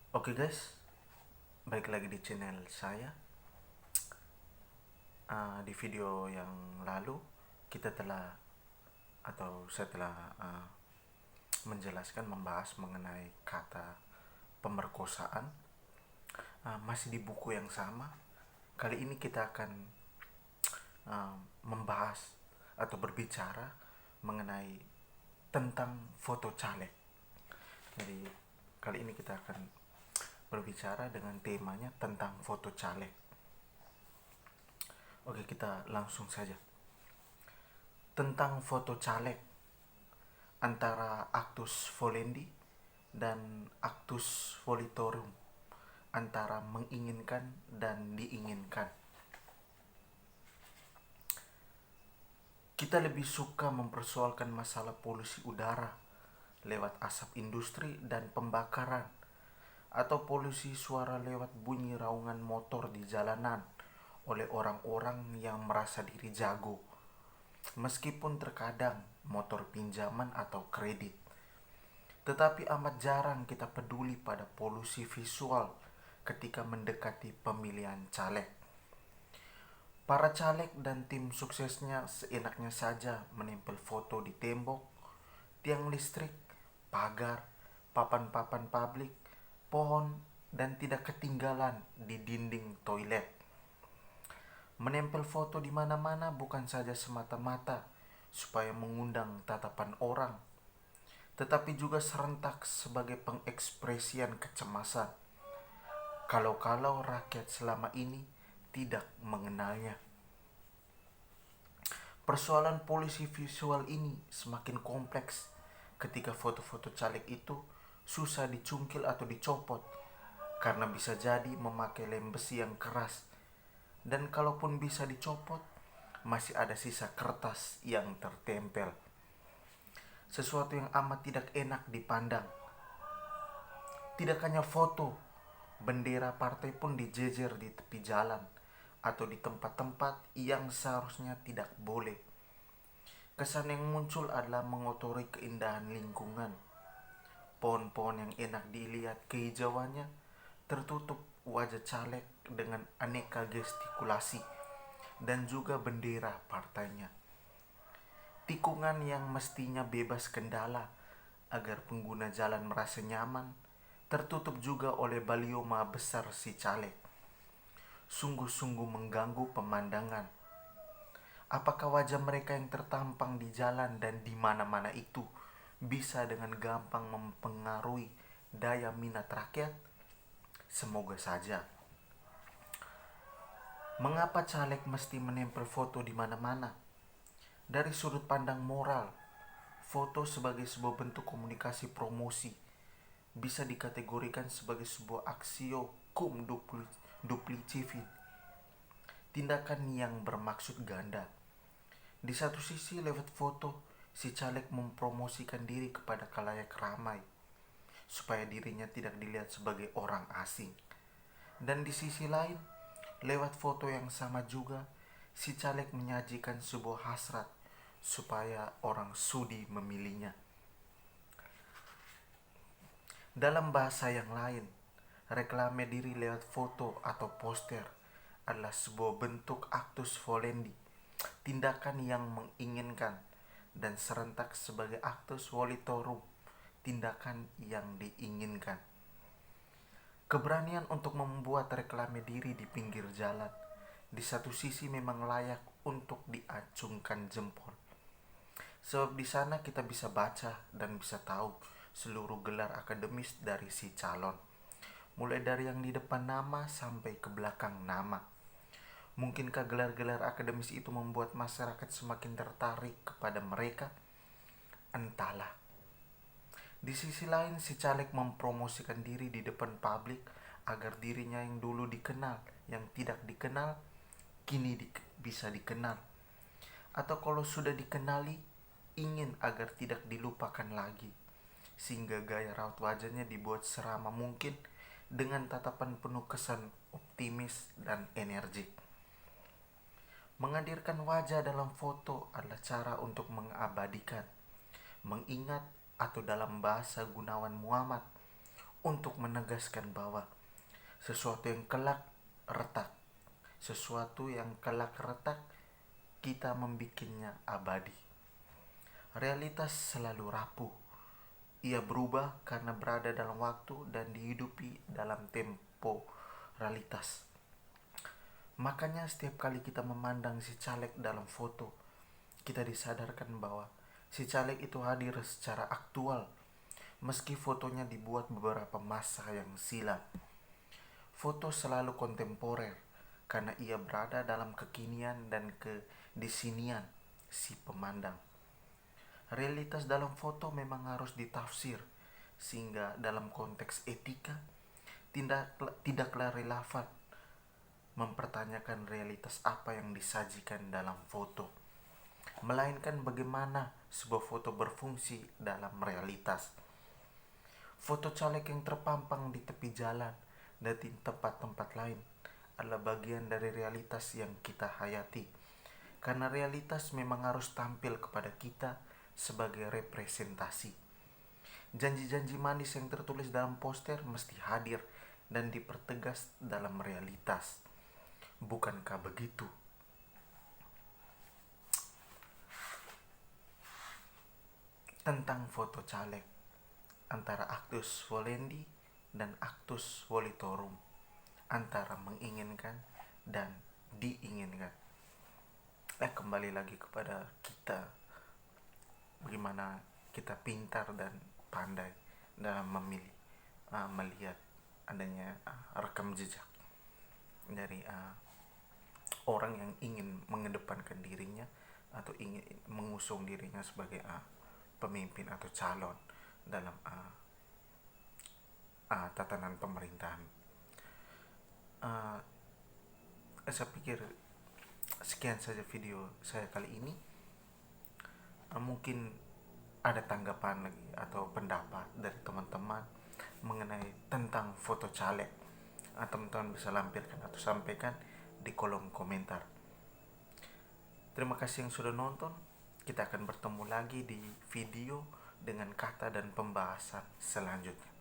Oke guys, balik lagi di channel saya. Di video yang lalu kita telah atau saya telah menjelaskan membahas mengenai kata pemerkosaan. Masih di buku yang sama. Kali ini kita akan membahas atau berbicara mengenai tentang foto caleg. Jadi kali ini kita akan berbicara dengan temanya tentang foto caleg. Oke, kita langsung saja. Tentang foto caleg antara actus volendi dan actus volitorum, antara menginginkan dan diinginkan. Kita lebih suka mempersoalkan masalah polusi udara lewat asap industri dan pembakaran, atau polusi suara lewat bunyi raungan motor di jalanan oleh orang-orang yang merasa diri jago, meskipun terkadang motor pinjaman atau kredit. Tetapi amat jarang kita peduli pada polusi visual ketika mendekati pemilihan caleg. Para caleg dan tim suksesnya seenaknya saja menempel foto di tembok, tiang listrik, pagar, papan-papan publik, pohon, dan tidak ketinggalan di dinding toilet. Menempel foto di mana-mana bukan saja semata-mata supaya mengundang tatapan orang, tetapi juga serentak sebagai pengekspresian kecemasan kalau-kalau rakyat selama ini tidak mengenalnya. Persoalan polusi visual ini semakin kompleks ketika foto-foto caleg itu susah dicungkil atau dicopot karena bisa jadi memakai lem besi yang keras, dan kalaupun bisa dicopot masih ada sisa kertas yang tertempel. Sesuatu yang amat tidak enak dipandang. Tidak hanya foto, bendera partai pun dijejer di tepi jalan atau di tempat-tempat yang seharusnya tidak boleh. Kesan yang muncul adalah mengotori keindahan lingkungan. Pohon-pohon yang enak dilihat kehijauannya tertutup wajah caleg dengan aneka gestikulasi dan juga bendera partainya. Tikungan yang mestinya bebas kendala agar pengguna jalan merasa nyaman tertutup juga oleh balioma besar si caleg. Sungguh-sungguh mengganggu pemandangan. Apakah wajah mereka yang tertampang di jalan dan di mana-mana itu bisa dengan gampang mempengaruhi daya minat rakyat? Semoga saja. Mengapa caleg mesti menempel foto di mana-mana? Dari sudut pandang moral, foto sebagai sebuah bentuk komunikasi promosi bisa dikategorikan sebagai sebuah aksio cum dupliciti, tindakan yang bermaksud ganda. Di satu sisi lewat foto, si caleg mempromosikan diri kepada khalayak ramai supaya dirinya tidak dilihat sebagai orang asing. Dan di sisi lain, lewat foto yang sama juga, si caleg menyajikan sebuah hasrat supaya orang sudi memilihnya. Dalam bahasa yang lain, reklame diri lewat foto atau poster adalah sebuah bentuk actus volendi, tindakan yang menginginkan, dan serentak sebagai actus volitorum, tindakan yang diinginkan. Keberanian untuk membuat reklame diri di pinggir jalan di satu sisi memang layak untuk diacungkan jempol. Sebab di sana kita bisa baca dan bisa tahu seluruh gelar akademis dari si calon, mulai dari yang di depan nama sampai ke belakang nama. Mungkinkah gelar-gelar akademis itu membuat masyarakat semakin tertarik kepada mereka? Entahlah. Di sisi lain, si caleg mempromosikan diri di depan publik agar dirinya yang dulu dikenal, yang tidak dikenal, kini bisa dikenal. Atau kalau sudah dikenali, ingin agar tidak dilupakan lagi. Sehingga gaya raut wajahnya dibuat seramah mungkin dengan tatapan penuh kesan optimis dan energik. Menghadirkan wajah dalam foto adalah cara untuk mengabadikan, mengingat, atau dalam bahasa Gunawan Muhammad, untuk menegaskan bahwa sesuatu yang kelak retak, sesuatu yang kelak retak, kita membikinnya abadi. Realitas selalu rapuh. Ia berubah karena berada dalam waktu dan dihidupi dalam tempo realitas. Makanya setiap kali kita memandang si caleg dalam foto, kita disadarkan bahwa si caleg itu hadir secara aktual, meski fotonya dibuat beberapa masa yang silam. Foto selalu kontemporer karena ia berada dalam kekinian dan kedisinian si pemandang. Realitas dalam foto memang harus ditafsir, sehingga dalam konteks etika tidaklah relevan mempertanyakan realitas apa yang disajikan dalam foto, melainkan bagaimana sebuah foto berfungsi dalam realitas. Foto caleg yang terpampang di tepi jalan dan di tempat-tempat lain adalah bagian dari realitas yang kita hayati, karena realitas memang harus tampil kepada kita sebagai representasi. Janji-janji manis yang tertulis dalam poster mesti hadir dan dipertegas dalam realitas. Bukankah begitu? Tentang foto caleg antara actus volendi dan actus volitorum, antara menginginkan dan diinginkan. Kembali lagi kepada kita, bagaimana kita pintar dan pandai dalam memilih, melihat adanya rekam jejak dari orang yang ingin mengedepankan dirinya atau ingin mengusung dirinya sebagai pemimpin atau calon dalam tatanan pemerintahan. Saya pikir sekian saja video saya kali ini. Mungkin ada tanggapan lagi atau pendapat dari teman-teman mengenai tentang foto caleg, teman-teman bisa lampirkan atau sampaikan di kolom komentar. Terima kasih yang sudah nonton. Kita akan bertemu lagi di video dengan kata dan pembahasan selanjutnya.